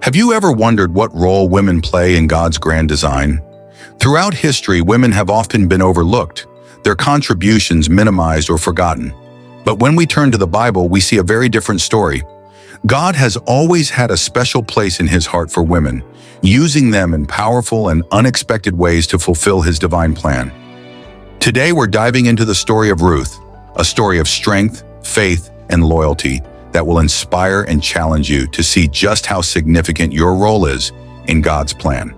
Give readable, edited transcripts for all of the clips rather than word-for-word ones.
Have you ever wondered what role women play in God's grand design? Throughout history, women have often been overlooked, their contributions minimized or forgotten. But when we turn to the Bible, we see a very different story. God has always had a special place in his heart for women, using them in powerful and unexpected ways to fulfill his divine plan. Today, we're diving into the story of Ruth, a story of strength, faith, and loyalty that will inspire and challenge you to see just how significant your role is in God's plan.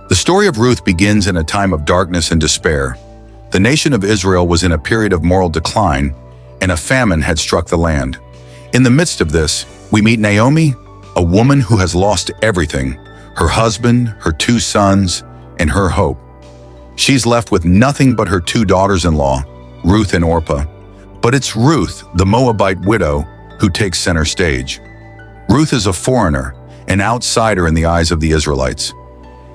The story of Ruth begins in a time of darkness and despair. The nation of Israel was in a period of moral decline, and a famine had struck the land. In the midst of this, we meet Naomi, a woman who has lost everything, her husband, her 2 sons, and her hope. She's left with nothing but her 2 daughters-in-law, Ruth and Orpah. But it's Ruth, the Moabite widow, who takes center stage. Ruth is a foreigner, an outsider in the eyes of the Israelites.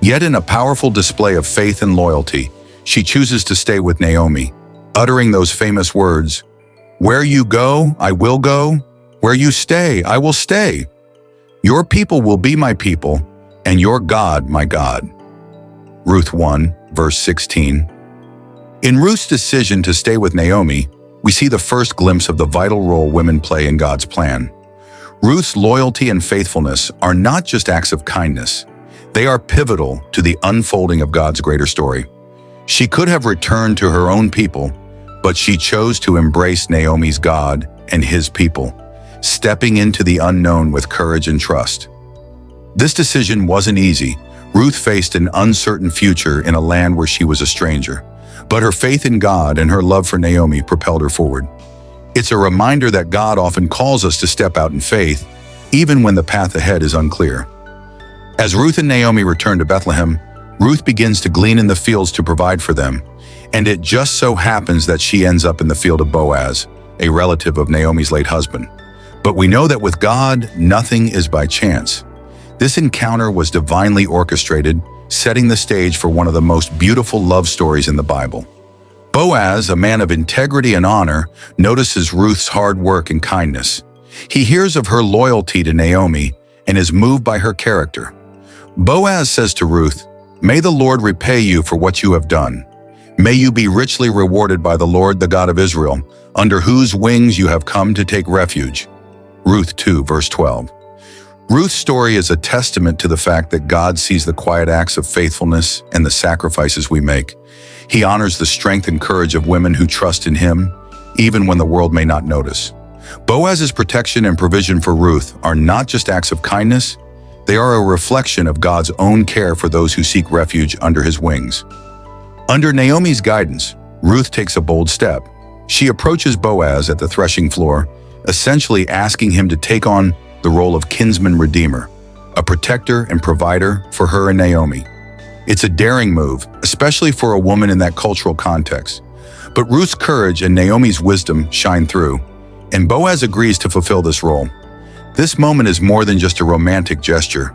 Yet in a powerful display of faith and loyalty, she chooses to stay with Naomi, uttering those famous words, "Where you go, I will go. Where you stay, I will stay. Your people will be my people, and your God my God." Ruth 1, verse 16. In Ruth's decision to stay with Naomi, we see the first glimpse of the vital role women play in God's plan. Ruth's loyalty and faithfulness are not just acts of kindness. They are pivotal to the unfolding of God's greater story. She could have returned to her own people, but she chose to embrace Naomi's God and his people, stepping into the unknown with courage and trust. This decision wasn't easy. Ruth faced an uncertain future in a land where she was a stranger. But her faith in God and her love for Naomi propelled her forward. It's a reminder that God often calls us to step out in faith, even when the path ahead is unclear. As Ruth and Naomi return to Bethlehem, Ruth begins to glean in the fields to provide for them, and it just so happens that she ends up in the field of Boaz, a relative of Naomi's late husband. But we know that with God, nothing is by chance. This encounter was divinely orchestrated, setting the stage for one of the most beautiful love stories in the Bible. Boaz, a man of integrity and honor, notices Ruth's hard work and kindness. He hears of her loyalty to Naomi and is moved by her character. Boaz says to Ruth, "May the Lord repay you for what you have done. May you be richly rewarded by the Lord, the God of Israel, under whose wings you have come to take refuge." Ruth 2, verse 12. Ruth's story is a testament to the fact that God sees the quiet acts of faithfulness and the sacrifices we make. He honors the strength and courage of women who trust in him, even when the world may not notice. Boaz's protection and provision for Ruth are not just acts of kindness, they are a reflection of God's own care for those who seek refuge under his wings. Under Naomi's guidance, Ruth takes a bold step. She approaches Boaz at the threshing floor, essentially asking him to take on the role of kinsman redeemer, a protector and provider for her and Naomi. It's a daring move, especially for a woman in that cultural context. But Ruth's courage and Naomi's wisdom shine through, and Boaz agrees to fulfill this role. This moment is more than just a romantic gesture.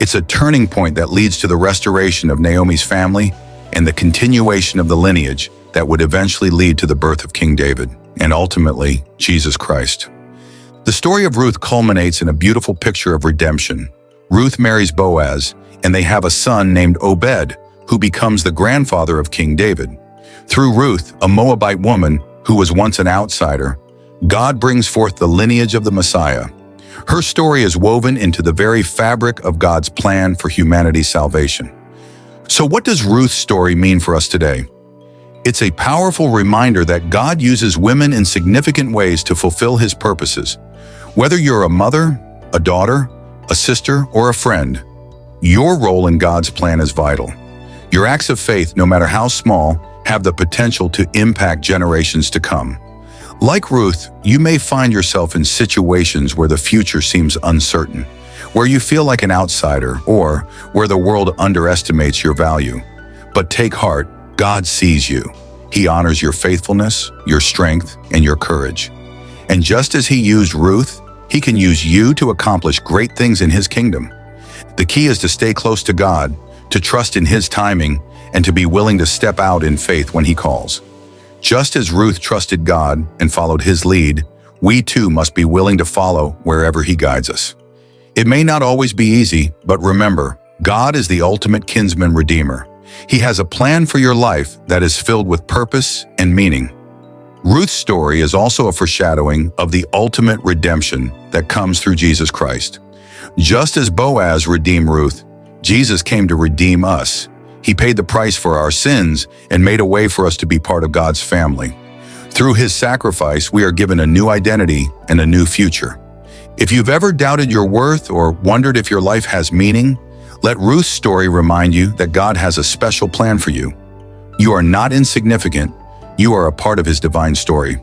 It's a turning point that leads to the restoration of Naomi's family and the continuation of the lineage that would eventually lead to the birth of King David, and ultimately, Jesus Christ. The story of Ruth culminates in a beautiful picture of redemption. Ruth marries Boaz, and they have a son named Obed, who becomes the grandfather of King David. Through Ruth, a Moabite woman who was once an outsider, God brings forth the lineage of the Messiah. Her story is woven into the very fabric of God's plan for humanity's salvation. So what does Ruth's story mean for us today? It's a powerful reminder that God uses women in significant ways to fulfill his purposes. Whether you're a mother, a daughter, a sister, or a friend, your role in God's plan is vital. Your acts of faith, no matter how small, have the potential to impact generations to come. Like Ruth, you may find yourself in situations where the future seems uncertain, where you feel like an outsider, or where the world underestimates your value. But take heart, God sees you. He honors your faithfulness, your strength, and your courage. And just as he used Ruth, he can use you to accomplish great things in his kingdom. The key is to stay close to God, to trust in his timing, and to be willing to step out in faith when he calls. Just as Ruth trusted God and followed his lead, we too must be willing to follow wherever he guides us. It may not always be easy, but remember, God is the ultimate kinsman redeemer. He has a plan for your life that is filled with purpose and meaning. Ruth's story is also a foreshadowing of the ultimate redemption that comes through Jesus Christ. Just as Boaz redeemed Ruth, Jesus came to redeem us. He paid the price for our sins and made a way for us to be part of God's family. Through his sacrifice, we are given a new identity and a new future. If you've ever doubted your worth or wondered if your life has meaning, let Ruth's story remind you that God has a special plan for you. You are not insignificant. You are a part of his divine story.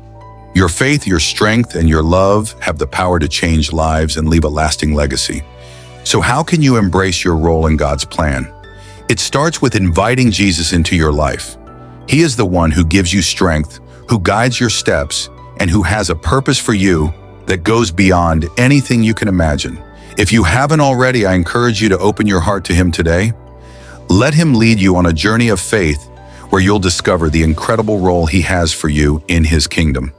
Your faith, your strength, and your love have the power to change lives and leave a lasting legacy. So how can you embrace your role in God's plan? It starts with inviting Jesus into your life. He is the one who gives you strength, who guides your steps, and who has a purpose for you that goes beyond anything you can imagine. If you haven't already, I encourage you to open your heart to him today. Let him lead you on a journey of faith where you'll discover the incredible role he has for you in his kingdom.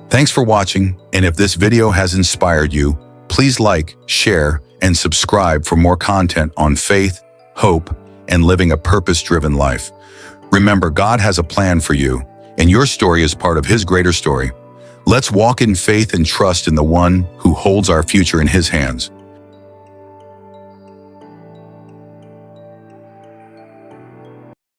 Thanks for watching, and if this video has inspired you, please like, share, and subscribe for more content on faith, hope, and living a purpose-driven life. Remember, God has a plan for you, and your story is part of his greater story. Let's walk in faith and trust in the one who holds our future in his hands.